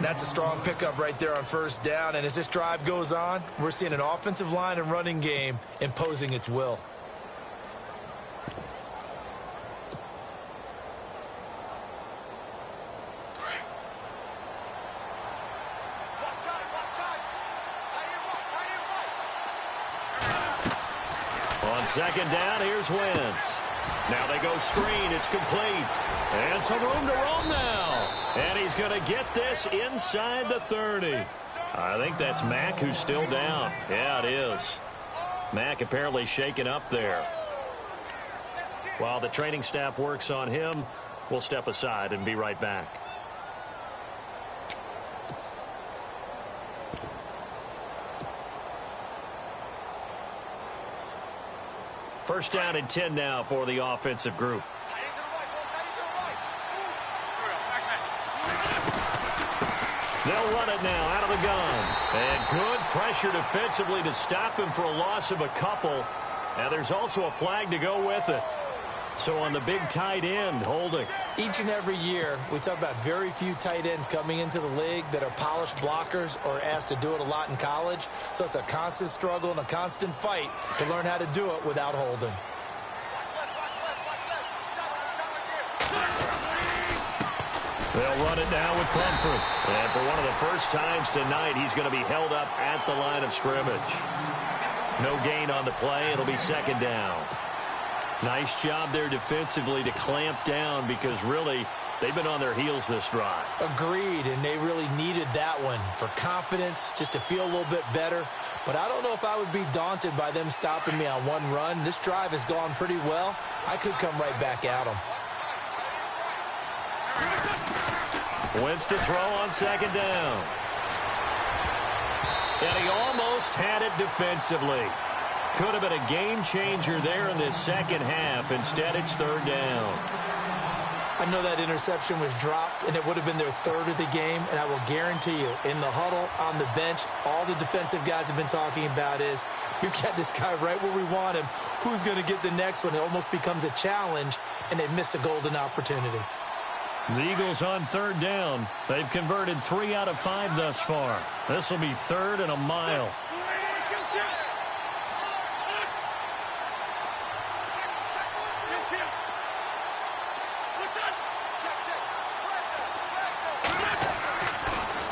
That's a strong pickup right there on 1st down. And as this drive goes on, we're seeing an offensive line and running game imposing its will. On 2nd down, here's Wentz. Now they go screen. It's complete. And some room to roam now. And he's going to get this inside the 30. I think that's Mack who's still down. Yeah, it is. Mack apparently shaken up there. While the training staff works on him, we'll step aside and be right back. First down and 10 now for the offensive group. They'll run it now out of the gun. And good pressure defensively to stop him for a loss of a couple. Now there's also a flag to go with it. So on the big tight end, holding. Each and every year, we talk about very few tight ends coming into the league that are polished blockers or asked to do it a lot in college. So it's a constant struggle and a constant fight to learn how to do it without holding. They'll run it now with Plumford. And for one of the first times tonight, he's going to be held up at the line of scrimmage. No gain on the play. It'll be 2nd down. Nice job there defensively to clamp down because really they've been on their heels this drive. Agreed, and they really needed that one for confidence, just to feel a little bit better. But I don't know if I would be daunted by them stopping me on one run. This drive has gone pretty well. I could come right back at them. Wentz to throw on 2nd down. And he almost had it defensively. Could have been a game changer there in this second half. Instead, it's 3rd down. I know that interception was dropped, and it would have been their 3rd of the game. And I will guarantee you, in the huddle, on the bench, all the defensive guys have been talking about is, we've got this guy right where we want him. Who's going to get the next one? It almost becomes a challenge, and they've missed a golden opportunity. The Eagles on 3rd down. They've converted 3 out of 5 thus far. This will be 3rd and a mile.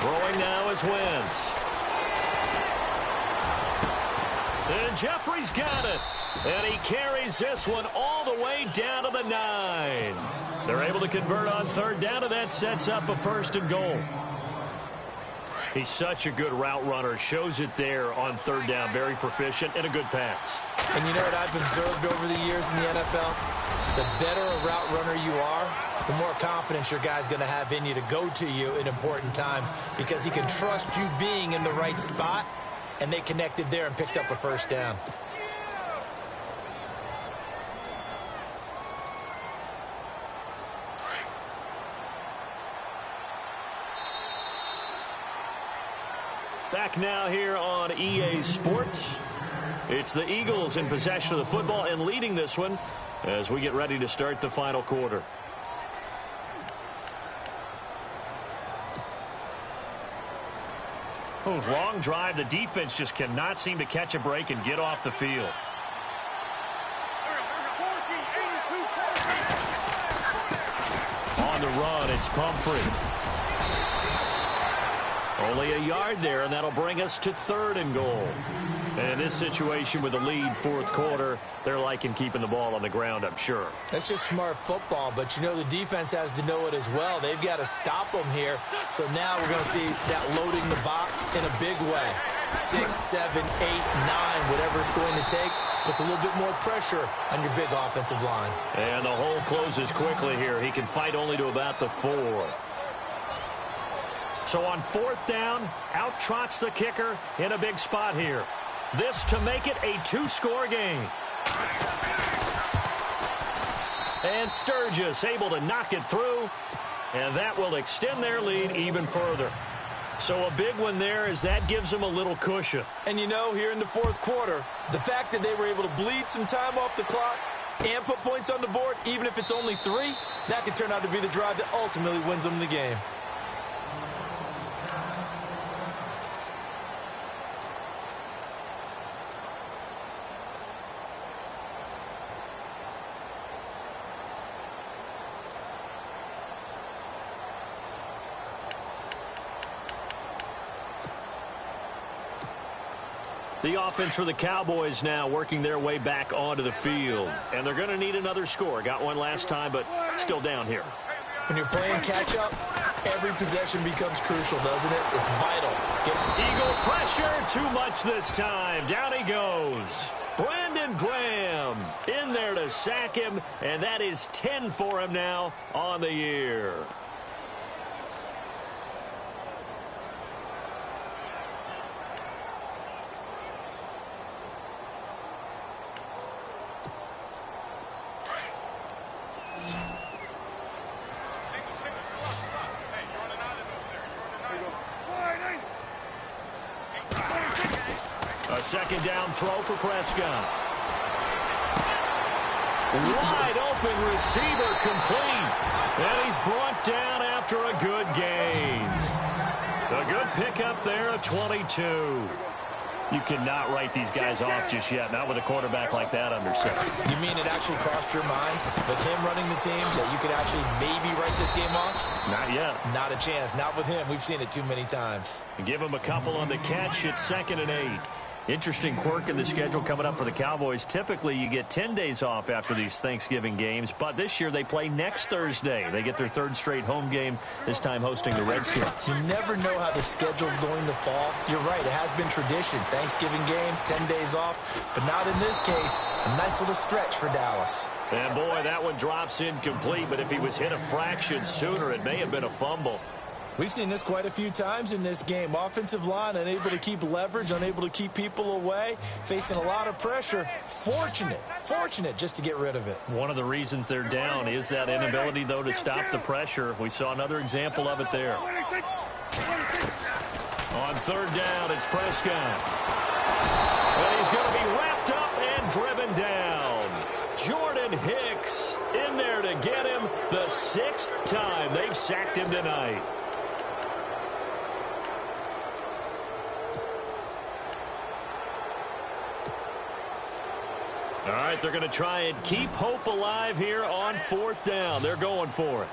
Throwing now is Wentz. And Jeffrey's got it. And he carries this one all the way down to the 9. They're able to convert on 3rd down, and that sets up a 1st and goal. He's such a good route runner. Shows it there on 3rd down. Very proficient and a good pass. And you know what I've observed over the years in the NFL? The better a route runner you are, the more confidence your guy's going to have in you to go to you in important times because he can trust you being in the right spot, and they connected there and picked up a 1st down. Back now here on EA Sports. It's the Eagles in possession of the football and leading this one as we get ready to start the final quarter. Oh, long drive. The defense just cannot seem to catch a break and get off the field. On the run, it's Pumphrey. Only a yard there, and that'll bring us to 3rd and goal. And in this situation with the lead, 4th quarter, they're liking keeping the ball on the ground, I'm sure. That's just smart football, but you know the defense has to know it as well. They've got to stop them here. So now we're going to see that loading the box in a big way. 6, 7, 8, 9, whatever it's going to take, puts a little bit more pressure on your big offensive line. And the hole closes quickly here. He can fight only to about the 4. So on 4th down, out trots the kicker in a big spot here. This to make it a 2-score game. And Sturgis able to knock it through, and that will extend their lead even further. So a big one there as that gives them a little cushion. And you know, here in the 4th quarter, the fact that they were able to bleed some time off the clock and put points on the board, even if it's only 3, that could turn out to be the drive that ultimately wins them the game. The offense for the Cowboys now working their way back onto the field. And they're going to need another score. Got one last time, but still down here. When you're playing catch-up, every possession becomes crucial, doesn't it? It's vital. Eagle pressure, too much this time. Down he goes. Brandon Graham in there to sack him, and that is 10 for him now on the year. A 2nd down throw for Prescott. Wide open receiver complete. And he's brought down after a good gain. A good pickup there, a 22. You cannot write these guys off just yet, not with a quarterback like that under center. You mean it actually crossed your mind with him running the team that you could actually maybe write this game off? Not yet. Not a chance. Not with him. We've seen it too many times. Give him a couple on the catch. It's 2nd and 8. Interesting quirk in the schedule coming up for the Cowboys. Typically, you get 10 days off after these Thanksgiving games, but this year they play next Thursday. They get their 3rd straight home game, this time hosting the Redskins. You never know how the schedule's going to fall. You're right, it has been tradition. Thanksgiving game, 10 days off, but not in this case. A nice little stretch for Dallas. And boy, that one drops incomplete, but if he was hit a fraction sooner, it may have been a fumble. We've seen this quite a few times in this game. Offensive line unable to keep leverage, unable to keep people away, facing a lot of pressure. Fortunate just to get rid of it. One of the reasons they're down is that inability, though, to stop the pressure. We saw another example of it there. On 3rd down, it's Prescott. And he's going to be wrapped up and driven down. Jordan Hicks in there to get him the 6th time they've sacked him tonight. All right, they're going to try and keep hope alive here on 4th down. They're going for it.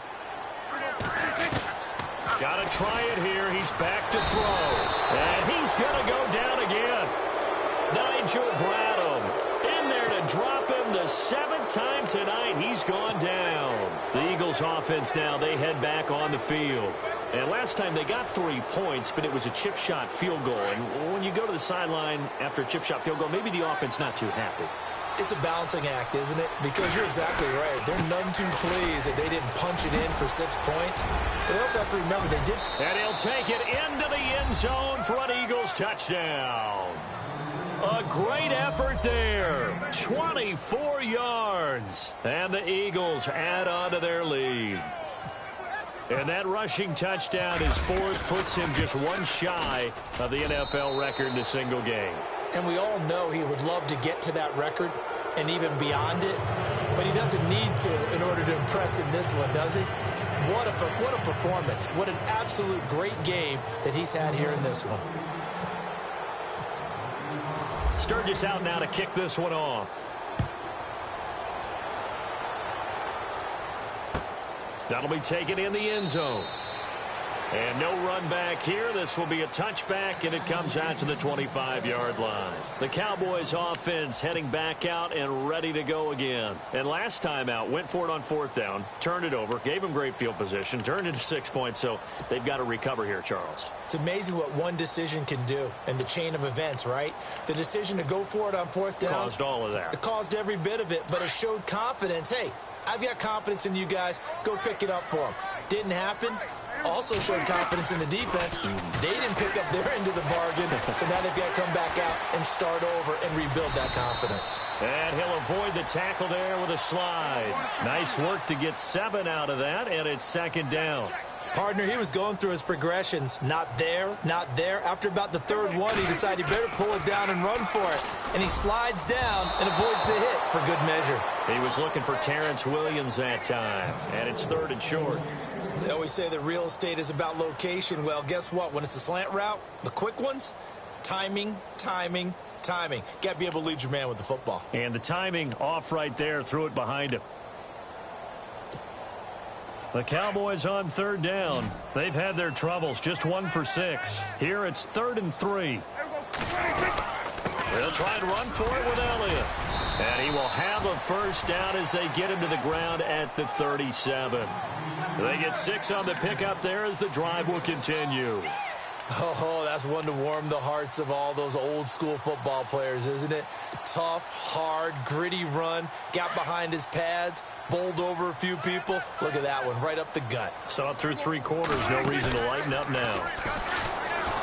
Got to try it here. He's back to throw. And he's going to go down again. Nigel Bradham in there to drop him the 7th time tonight. He's gone down. The Eagles offense now, they head back on the field. And last time they got 3 points, but it was a chip shot field goal. And when you go to the sideline after a chip shot field goal, maybe the offense not too happy. It's a balancing act, isn't it? Because you're exactly right. They're none too pleased that they didn't punch it in for 6 points. But they also have to remember they did. And he'll take it into the end zone for an Eagles touchdown. A great effort there. 24 yards. And the Eagles add on to their lead. And that rushing touchdown is 4th, puts him just 1 shy of the NFL record in a single game. And we all know he would love to get to that record and even beyond it, but he doesn't need to in order to impress in this one, does he? What a performance. What an absolute great game that he's had here in this one. Sturgis out now to kick this one off. That'll be taken in the end zone. And no run back here. This will be a touchback, and it comes out to the 25-yard line. The Cowboys offense heading back out and ready to go again. And last time out, went for it on 4th down, turned it over, gave them great field position, turned into 6 points, so they've got to recover here, Charles. It's amazing what one decision can do in the chain of events, right? The decision to go for it on 4th down. Caused all of that. It caused every bit of it, but it showed confidence. Hey, I've got confidence in you guys. Go pick it up for them. Didn't happen. Also showed confidence in the defense. They didn't pick up their end of the bargain, so now they've got to come back out and start over and rebuild that confidence. And he'll avoid the tackle there with a slide. Nice work to get 7 out of that, and it's 2nd down. Partner, he was going through his progressions. Not there, not there. After about the 3rd one, he decided he better pull it down and run for it. And he slides down and avoids the hit for good measure. He was looking for Terrence Williams that time, and it's 3rd and short. They always say that real estate is about location. Well, guess what? When it's a slant route, the quick ones, timing, timing, timing. Got to be able to lead your man with the football. And the timing off right there, threw it behind him. The Cowboys on 3rd down. They've had their troubles, just 1 for 6. Here it's 3rd and 3. They'll try and run for it with Elliott. And he will have a 1st down as they get him to the ground at the 37. They get 6 on the pickup there as the drive will continue. Oh, that's one to warm the hearts of all those old school football players, isn't it? Tough, hard, gritty run, got behind his pads, bowled over a few people. Look at that one, right up the gut. Saw it through 3 quarters, no reason to lighten up now.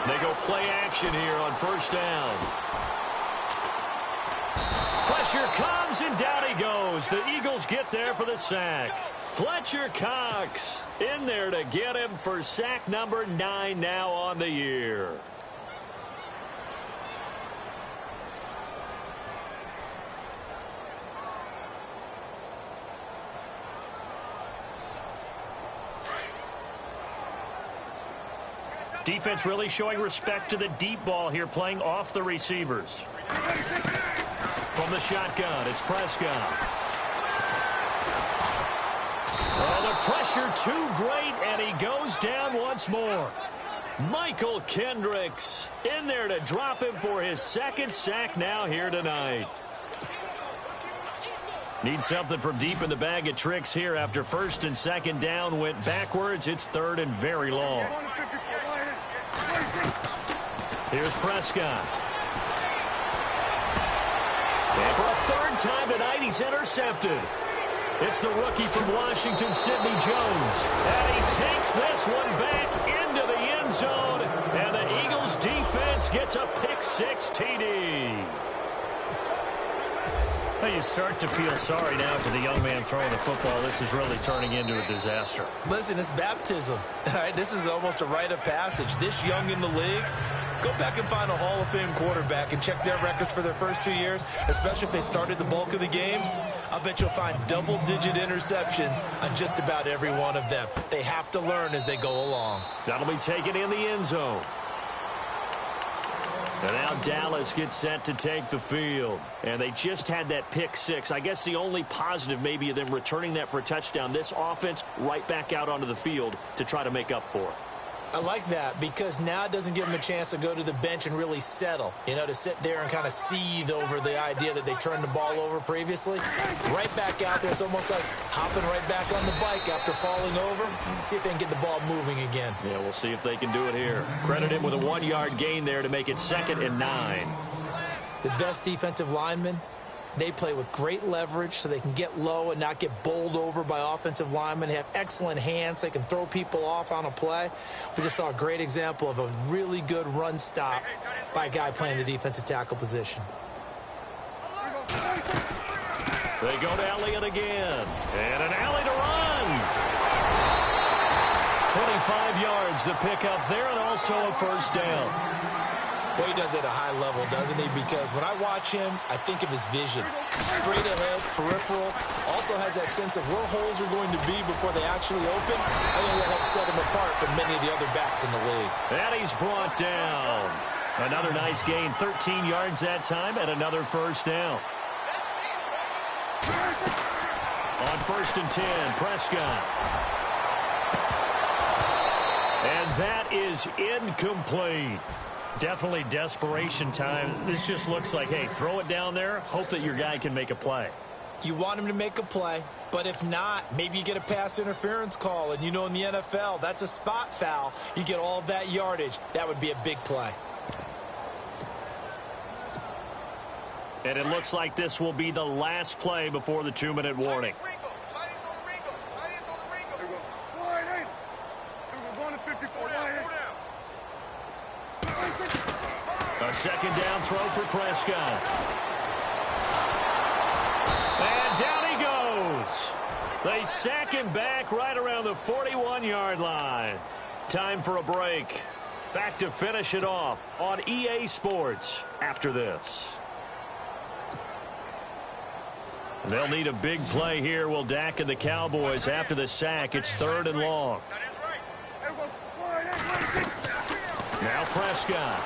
They go play action here on 1st down. Pressure comes, and down he goes. The Eagles get there for the sack. Fletcher Cox in there to get him for sack number 9 now on the year. Defense really showing respect to the deep ball here, playing off the receivers. From the shotgun, it's Prescott. Oh, the pressure too great, and he goes down once more. Michael Kendricks in there to drop him for his 2nd sack now here tonight. Need something from deep in the bag of tricks here after 1st and 2nd down went backwards. It's 3rd and very long. Here's Prescott. And for a 3rd time tonight, he's intercepted. It's the rookie from Washington, Sidney Jones. And he takes this one back into the end zone. And the Eagles defense gets a pick-6 TD. Well, you start to feel sorry now for the young man throwing the football. This is really turning into a disaster. Listen, it's baptism. All right, this is almost a rite of passage. This young in the league, go back and find a Hall of Fame quarterback and check their records for their first 2 years, especially if they started the bulk of the games. I'll bet you'll find double-digit interceptions on just about every one of them. They have to learn as they go along. That'll be taken in the end zone. And now Dallas gets set to take the field. And they just had that pick-6. I guess the only positive maybe of them returning that for a touchdown. This offense right back out onto the field to try to make up for it. I like that because now it doesn't give them a chance to go to the bench and really settle, you know, to sit there and kind of seethe over the idea that they turned the ball over previously. Right back out there. It's almost like hopping right back on the bike after falling over. See if they can get the ball moving again. Yeah, we'll see if they can do it here. Credit him with a 1-yard gain there to make it 2nd and 9. The best defensive linemen, they play with great leverage so they can get low and not get bowled over by offensive linemen. They have excellent hands. They can throw people off on a play. We just saw a great example of a really good run stop by a guy playing the defensive tackle position. They go to Elliott again. And an alley to run. 25 yards the pickup there and also a 1st down. Well, he does it at a high level, doesn't he? Because when I watch him, I think of his vision. Straight ahead, peripheral. Also has that sense of where holes are going to be before they actually open. I think that helps set him apart from many of the other backs in the league. And he's brought down. Another nice gain, 13 yards that time, and another first down. On 1st and 10, Prescott. And that is incomplete. Definitely desperation time. This just looks like, hey, throw it down there, hope that your guy can make a play. You want him to make a play, but if not, maybe you get a pass interference call. And you know in the NFL, that's a spot foul. You get all of that yardage. That would be a big play. And it looks like this will be the last play before the 2-minute warning. A second down throw for Prescott. And down he goes. They sack him back right around the 41-yard line. Time for a break. Back to finish it off on EA Sports after this. They'll need a big play here, will Dak and the Cowboys after the sack. It's 3rd and long. Now Prescott.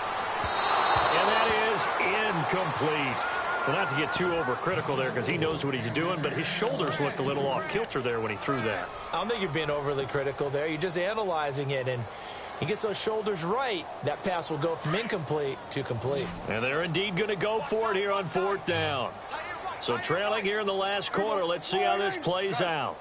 And that is incomplete. Well, not to get too overcritical there because he knows what he's doing, but his shoulders looked a little off kilter there when he threw that. I don't think you're being overly critical there. You're just analyzing it, and he gets those shoulders right. That pass will go from incomplete to complete. And they're indeed going to go for it here on 4th down. So trailing here in the last quarter. Let's see how this plays out.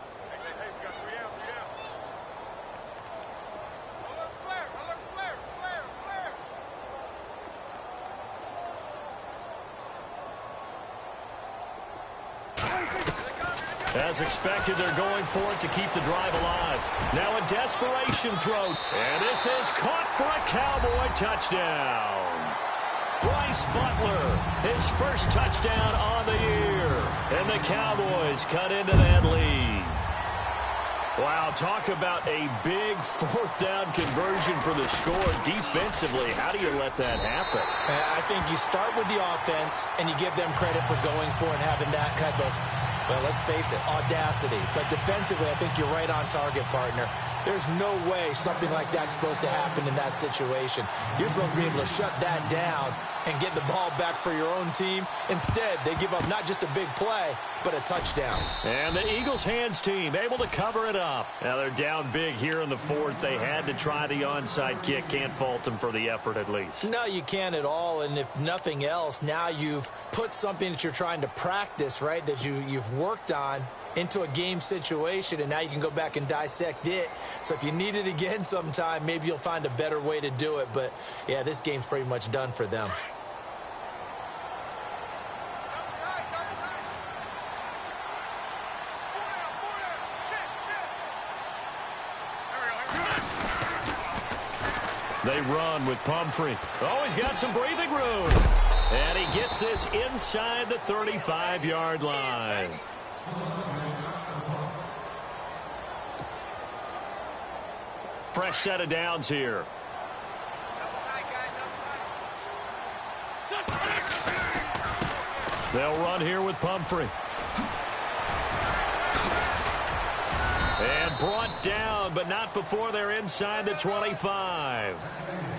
As expected, they're going for it to keep the drive alive. Now a desperation throw. And this is caught for a Cowboy touchdown. Bryce Butler, his first touchdown on the year. And the Cowboys cut into that lead. Wow, talk about a big 4th down conversion for the score. Defensively, how do you let that happen? I think you start with the offense, and you give them credit for going for it and having that kind of, well, let's face it, audacity. But defensively, I think you're right on target, partner. There's no way something like that's supposed to happen in that situation. You're supposed to be able to shut that down and get the ball back for your own team. Instead, they give up not just a big play, but a touchdown. And the Eagles' hands team able to cover it up. Now they're down big here in the 4th. They had to try the onside kick. Can't fault them for the effort at least. No, you can't at all. And if nothing else, now you've put something that you're trying to practice, right, that you've worked on into a game situation, and now you can go back and dissect it. So if you need it again sometime, maybe you'll find a better way to do it. But, yeah, this game's pretty much done for them. They run with Pumphrey. Oh, he's got some breathing room. And he gets this inside the 35-yard line. Fresh set of downs here. They'll run here with Pumphrey. And brought down, but not before they're inside the 25.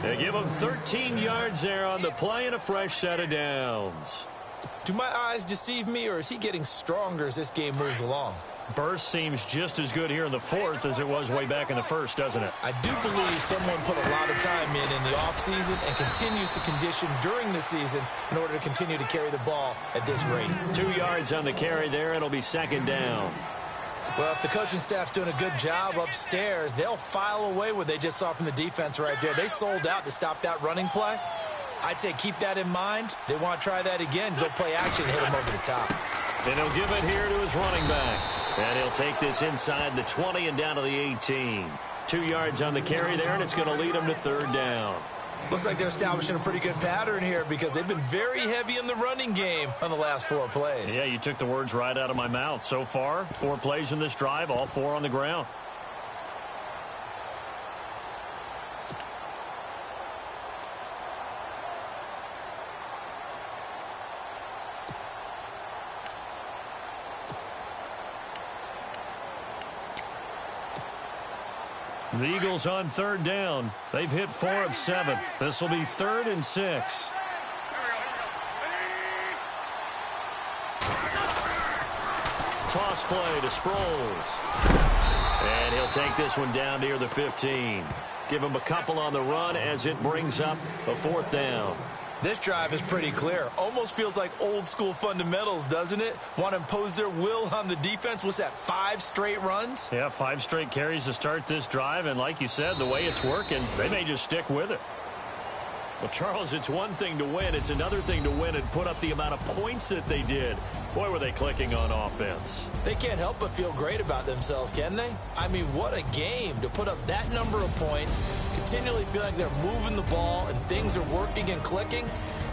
They give them 13 yards there on the play and a fresh set of downs. Do my eyes deceive me, or is he getting stronger as this game moves along? Burst seems just as good here in the 4th as it was way back in the 1st, doesn't it? I do believe someone put a lot of time in the offseason and continues to condition during the season in order to continue to carry the ball at this rate. 2 yards on the carry there. It'll be 2nd down. Well, if the coaching staff's doing a good job upstairs, they'll file away what they just saw from the defense right there. They sold out to stop that running play. I'd say keep that in mind. They want to try that again. Go play action and hit him over the top. And he'll give it here to his running back. And he'll take this inside the 20 and down to the 18. 2 yards on the carry there, and it's going to lead him to 3rd down. Looks like they're establishing a pretty good pattern here because they've been very heavy in the running game on the last 4 plays. Yeah, you took the words right out of my mouth. So far, 4 plays in this drive, all 4 on the ground. The Eagles on third down. They've hit 4 of 7. This will be 3rd and 6. Toss play to Sproles. And he'll take this one down near the 15. Give him a couple on the run as it brings up a 4th down. This drive is pretty clear. Almost feels like old school fundamentals, doesn't it? Want to impose their will on the defense. What's that, 5 straight runs? Yeah, 5 straight carries to start this drive. And like you said, the way it's working, they may just stick with it. Well, Charles, it's one thing to win. It's another thing to win and put up the amount of points that they did. Boy, were they clicking on offense. They can't help but feel great about themselves, can they? I mean, what a game to put up that number of points, continually feeling like they're moving the ball and things are working and clicking.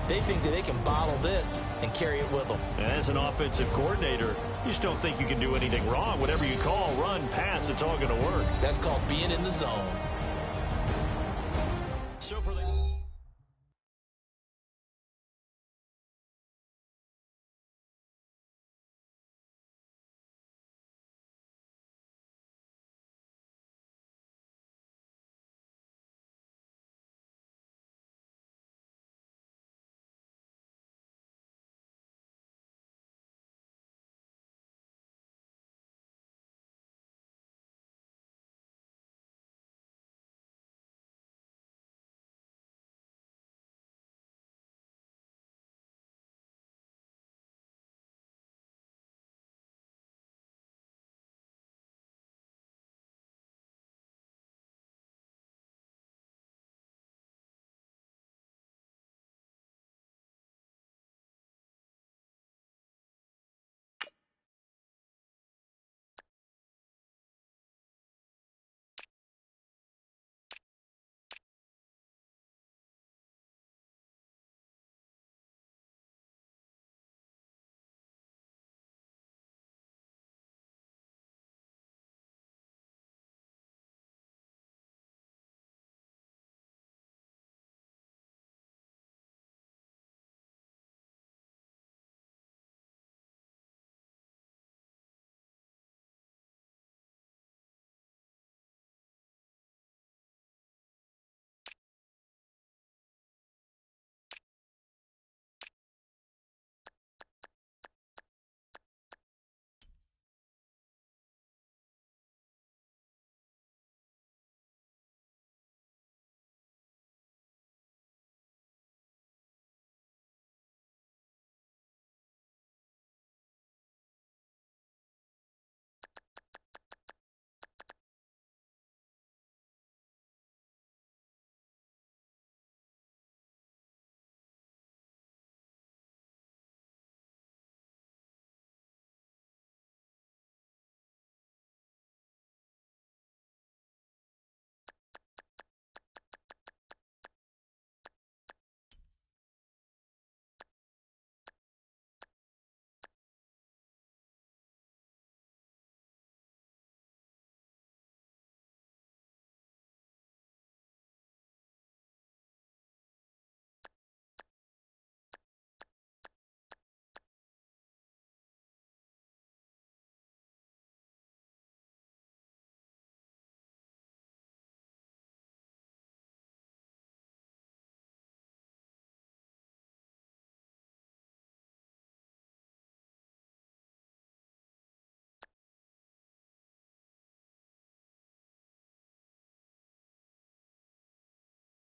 They think that they can bottle this and carry it with them. As an offensive coordinator, you just don't think you can do anything wrong. Whatever you call, run, pass, it's all going to work. That's called being in the zone.